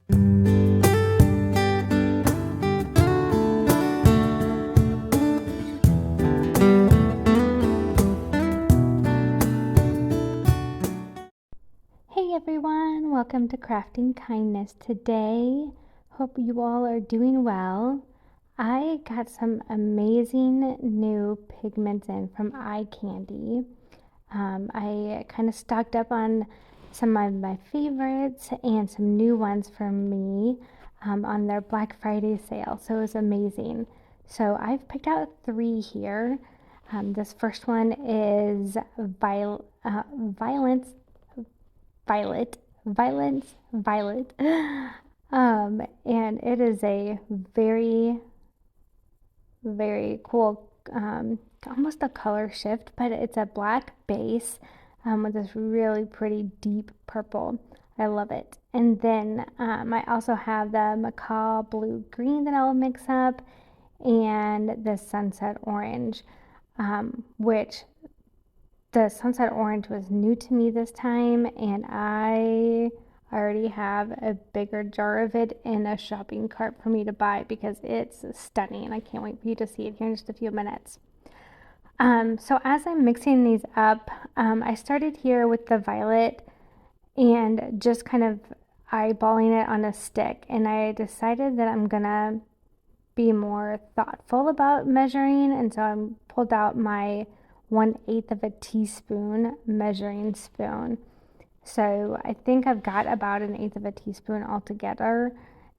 Hey everyone, welcome to Crafting Kindness. Today, hope you all are doing well. I got some amazing new pigments in from Eye Candy. I kind of stocked up on some of my favorites and some new ones for me on their Black Friday sale, so it was amazing. So I've picked out 3 here. This first one is Violence Violet. And it is a very, very cool, almost a color shift, but it's a black base with this really pretty deep purple. I love it. And then I also have the Mica blue green that I'll mix up, and the sunset orange, which the sunset orange was new to me this time, and I already have a bigger jar of it in a shopping cart for me to buy because it's stunning, and I can't wait for you to see it here in just a few minutes. So as I'm mixing these up, I started here with the violet and just kind of eyeballing it on a stick, and I decided that I'm gonna be more thoughtful about measuring, and so I pulled out my 1/8 of a teaspoon measuring spoon. So I think I've got about 1/8 of a teaspoon altogether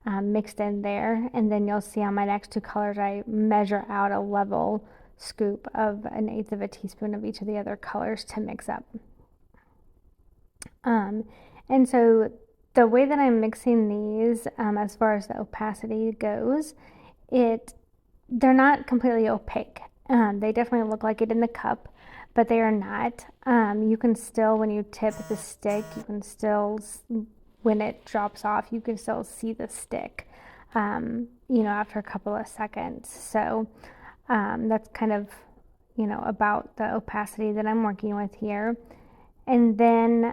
mixed in there. And then you'll see on my next 2 colors, I measure out a level scoop of 1/8 of a teaspoon of each of the other colors to mix up. And so the way that I'm mixing these, as far as the opacity goes, they're not completely opaque. They definitely look like it in the cup, but they are not. You can still, when you tip the stick, you can still, when it drops off, you can still see the stick, after a couple of seconds. So that's kind of, about the opacity that I'm working with here. And then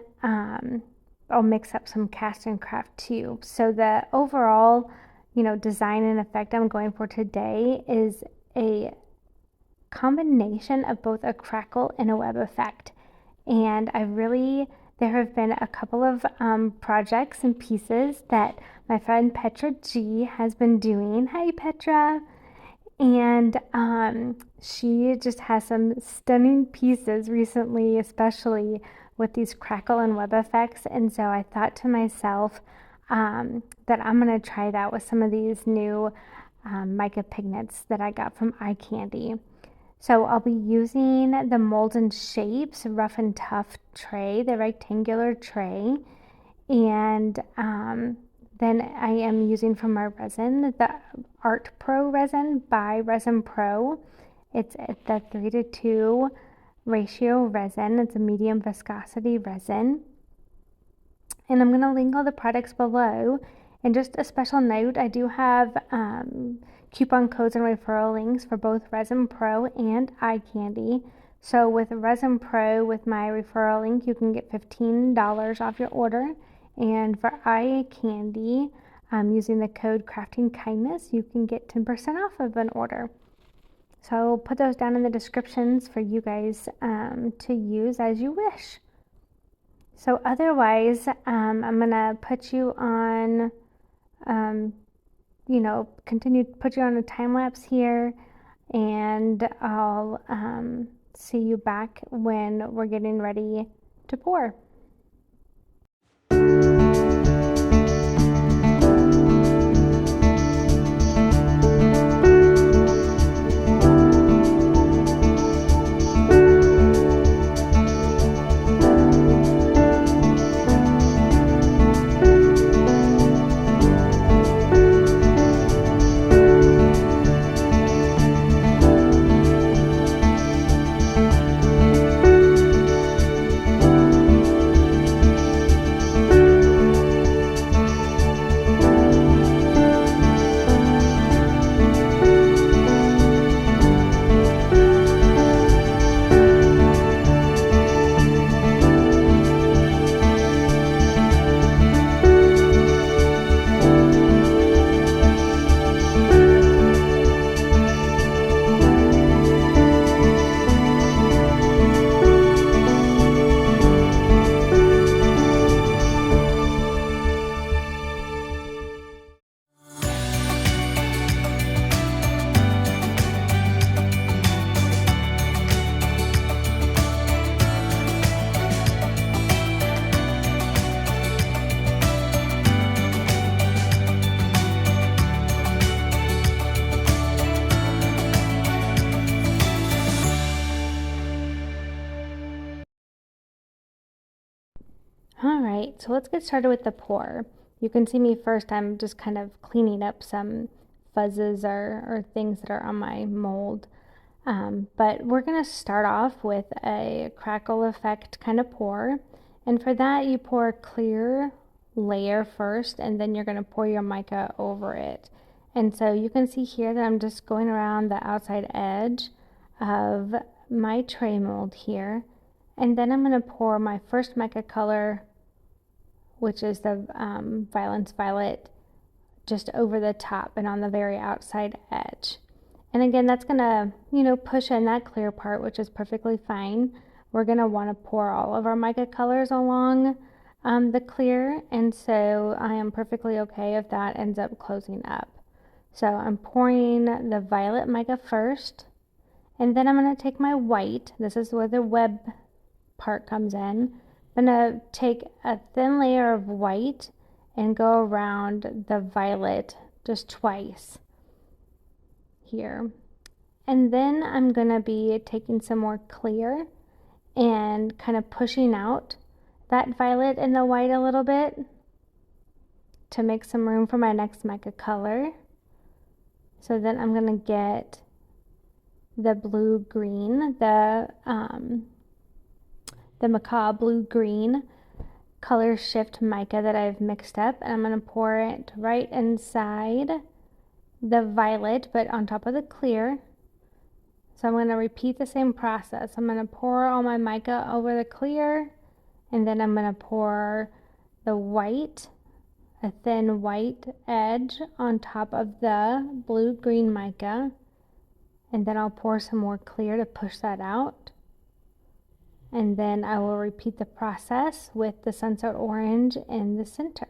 I'll mix up some cast and craft too. So the overall, design and effect I'm going for today is a combination of both a crackle and a web effect. And there have been a couple of projects and pieces that my friend Petra G has been doing. Hi Petra! And she just has some stunning pieces recently, especially with these crackle and web effects. And so I thought to myself that I'm going to try that with some of these new Mica Pigments that I got from Eye Candy. So I'll be using the Molds and Shapes Rough and Tough tray, the rectangular tray. And then I am using from my resin, the ArtPro resin by ResinPro. It's at the 3:2 ratio resin. It's a medium viscosity resin. And I'm going to link all the products below. And just a special note, I do have coupon codes and referral links for both ResinPro and Eye Candy. So with ResinPro, with my referral link, you can get $15 off your order. And for Eye Candy, using the code Crafting Kindness, you can get 10% off of an order. So I'll put those down in the descriptions for you guys to use as you wish. So otherwise, I'm going to put you on, continue to put you on a time lapse here, and I'll see you back when we're getting ready to pour. All right, so let's get started with the pour. You can see me first, I'm just kind of cleaning up some fuzzes or things that are on my mold. But we're gonna start off with a crackle effect kind of pour. And for that, you pour a clear layer first, and then you're gonna pour your mica over it. And so you can see here that I'm just going around the outside edge of my tray mold here. And then I'm gonna pour my first mica color, which is the Violence Violet, just over the top and on the very outside edge. And again, that's gonna, push in that clear part, which is perfectly fine. We're gonna wanna pour all of our mica colors along the clear, and so I am perfectly okay if that ends up closing up. So I'm pouring the violet mica first, and then I'm gonna take my white. This is where the web part comes in. I'm gonna take a thin layer of white and go around the violet just twice here. And then I'm gonna be taking some more clear and kind of pushing out that violet and the white a little bit to make some room for my next mica color. So then I'm gonna get the blue green, the macabre blue green color shift mica that I've mixed up, and I'm going to pour it right inside the violet but on top of the clear. So I'm going to repeat the same process. I'm going to pour all my mica over the clear, and then I'm going to pour the white, a thin white edge on top of the blue green mica, and then I'll pour some more clear to push that out. And then I will repeat the process with the sunset orange in the center.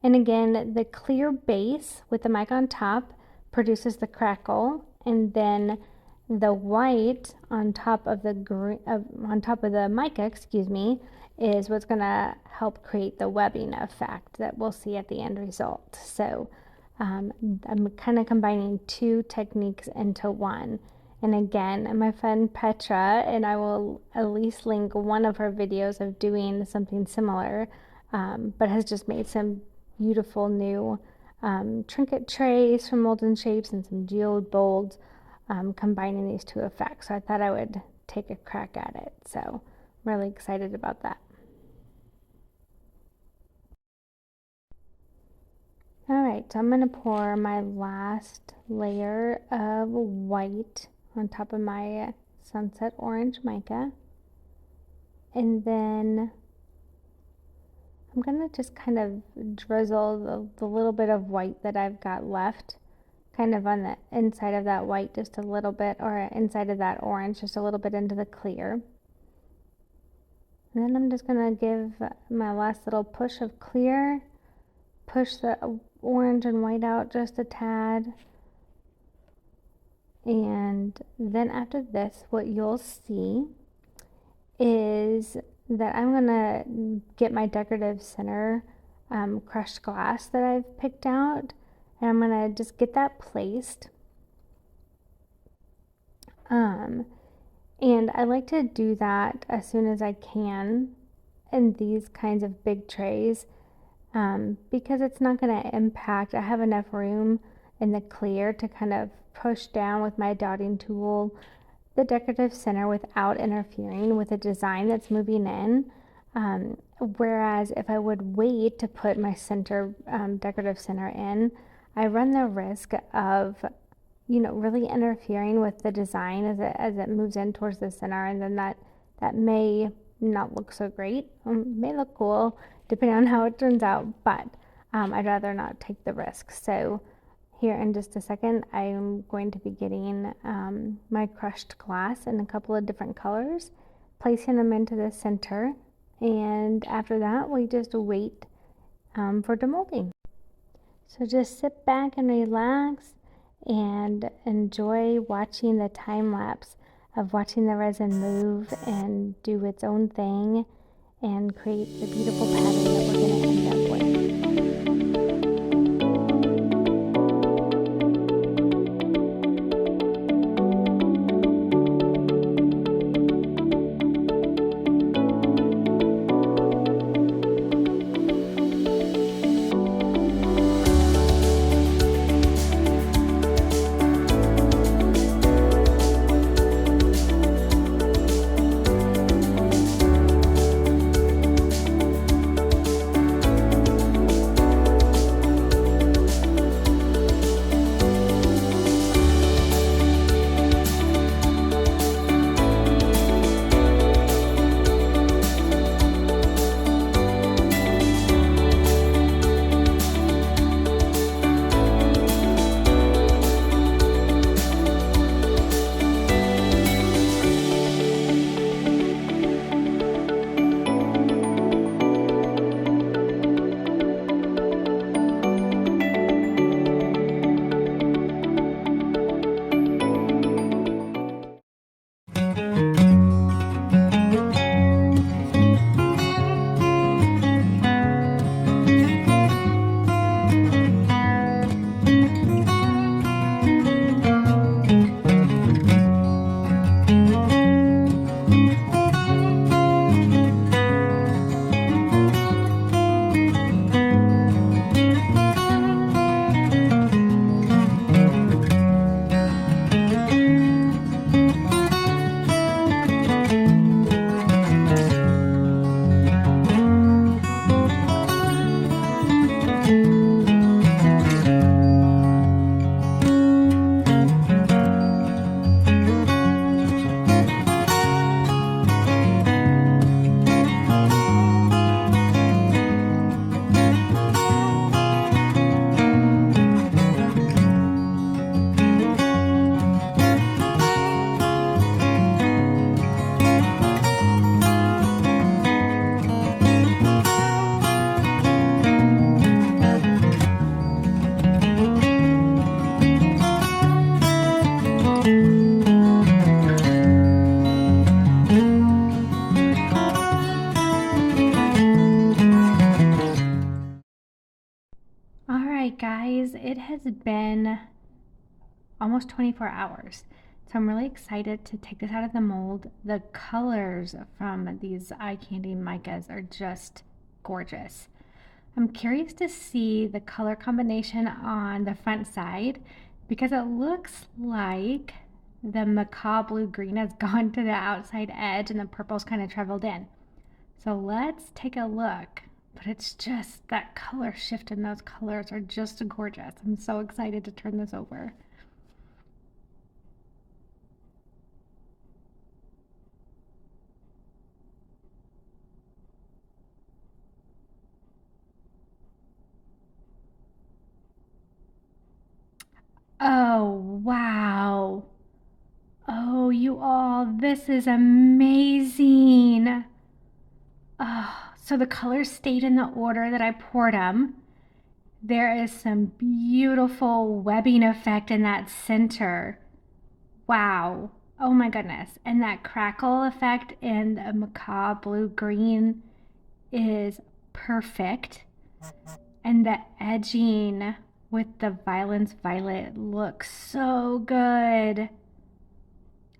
And again, the clear base with the mica on top produces the crackle, and then the white on top of the mica, is what's going to help create the webbing effect that we'll see at the end result. So I'm kind of combining two techniques into one. And again, my friend Petra, and I will at least link one of her videos of doing something similar, but has just made some beautiful new trinket trays from Molds & Shapes and some geode bolds, combining these two effects. So I thought I would take a crack at it. So I'm really excited about that. All right, so I'm going to pour my last layer of white on top of my sunset orange mica, and then I'm gonna just kind of drizzle the little bit of white that I've got left kind of on the inside of that white just a little bit, or inside of that orange just a little bit into the clear. And then I'm just gonna give my last little push of clear, push the orange and white out just a tad. And then after this, what you'll see is that I'm gonna get my decorative center crushed glass that I've picked out, and I'm gonna just get that placed. And I like to do that as soon as I can in these kinds of big trays, because it's not gonna impact. I have enough room in the clear to kind of push down with my dotting tool the decorative center without interfering with the design that's moving in. Whereas if I would wait to put my center decorative center in, I run the risk of really interfering with the design as it moves in towards the center, and then that may not look so great. May look cool depending on how it turns out, but I'd rather not take the risk. So here in just a second, I'm going to be getting my crushed glass in a couple of different colors, placing them into the center, and after that we just wait for demolding. So just sit back and relax and enjoy watching the time lapse of watching the resin move and do its own thing and create the beautiful pattern that we're going to end up with. right, guys, it has been almost 24 hours. So I'm really excited to take this out of the mold. The colors from these eye candy micas are just gorgeous. I'm curious to see the color combination on the front side because it looks like the macaw blue green has gone to the outside edge and the purple's kind of traveled in. So let's take a look. But it's just that color shift and those colors are just gorgeous. I'm so excited to turn this over. Oh, wow. Oh, you all, this is amazing. Oh, so the colors stayed in the order that I poured them. There is some beautiful webbing effect in that center. Wow. Oh my goodness. And that crackle effect in the macaw blue green is perfect. And the edging with the violence violet looks so good.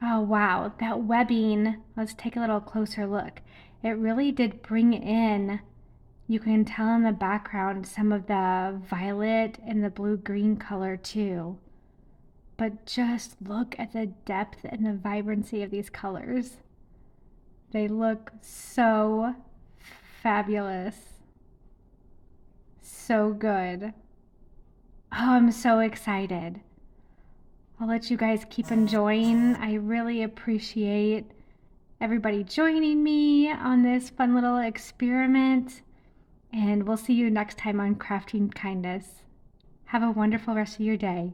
Oh wow, that webbing, let's take a little closer look. It really did bring in, you can tell in the background, some of the violet and the blue-green color too. But just look at the depth and the vibrancy of these colors. They look so fabulous. So good. Oh, I'm so excited. I'll let you guys keep enjoying. I really appreciate everybody joining me on this fun little experiment. And we'll see you next time on Crafting Kindness. Have a wonderful rest of your day.